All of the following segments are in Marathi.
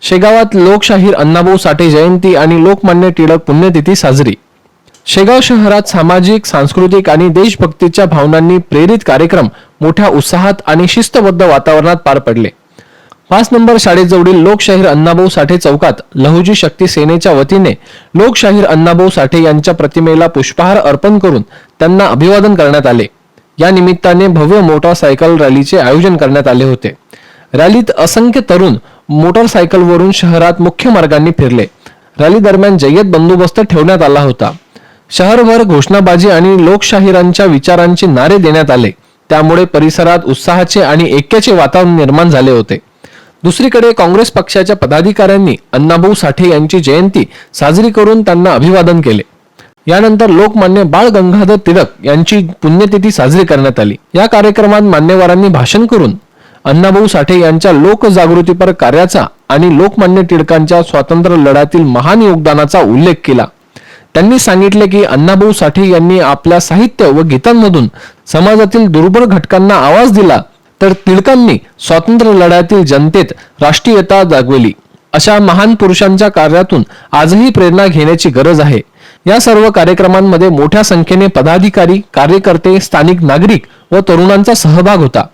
शेगावात लोकशाहीर अण्णाभाऊ साठे जयंती आणि लोकमान्य टिळक पुण्यतिथी साजरी. शेगाव शहरात सामाजिक, सांस्कृतिक आणि देशभक्तीच्या भावनांनी प्रेरित कार्यक्रम मोठ्या उत्साहात आणि शिस्तबद्ध वातावरणात पार पडले. 5 नंबर शाळेजवळील लोकशाहीर अण्णाभाऊ साठे चौकात लहुजी शक्ती सेनेच्या वतीने लोकशाहीर अण्णाभाऊ साठे यांच्या प्रतिमेला पुष्पहार अर्पण करून त्यांना अभिवादन करण्यात आले. या निमित्ताने भव्य मोटारसायकल रॅलीचे आयोजन करण्यात आले होते. रॅलीत असंख्य तरुण मोटारसायकलवरून शहरात मुख्य मार्गांनी फिरले. रॅली दरम्यान जय्यत बंदोबस्त ठेवण्यात आला होता. शहरभर घोषणाबाजी आणि लोकशाहीरांच्या विचारांचे नारे देण्यात आले. त्यामुळे परिसरात उत्साहाचे आणि ऐक्याचे वातावरण निर्माण झाले होते. दुसरीकडे काँग्रेस पक्षाच्या पदाधिकाऱ्यांनी अण्णाभाऊ साठे यांची जयंती साजरी करून त्यांना अभिवादन केले. यानंतर लोकमान्य बाळ गंगाधर टिळक यांची पुण्यतिथी साजरी करण्यात आली. या कार्यक्रमात मान्यवरांनी भाषण करून अण्णाभाऊ साठे यांच्या लोकजागृतीपर कार्याचा आणि लोकमान्य टिळकांच्या स्वातंत्र्य लढ्यातील महान योगदानाचा उल्लेख केला. त्यांनी सांगितले की अण्णाभाऊ साठे यांनी आपल्या साहित्य व गीतांमधून समाजातील दुर्बल घटकांना आवाज दिला, तर टिळकांनी स्वातंत्र्य लढ्यातील जनतेत राष्ट्रीयता जागवली. अशा महान पुरुषांच्या कार्यातून आजही प्रेरणा घेण्याची गरज आहे. या सर्व कार्यक्रमांमध्ये मोठ्या संख्येने पदाधिकारी, कार्यकर्ते, स्थानिक नागरिक व तरुणांचा सहभाग होता.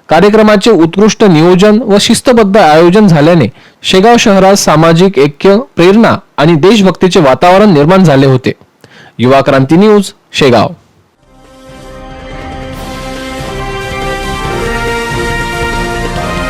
कार्यक्रमाचे उत्कृष्ट नियोजन व शिस्तबद्ध आयोजन झाल्याने शेगाव शहरात सामाजिक ऐक्य, प्रेरणा आणि देशभक्तीचे वातावरण निर्माण झाले होते. युवा क्रांती न्यूज, शेगाव.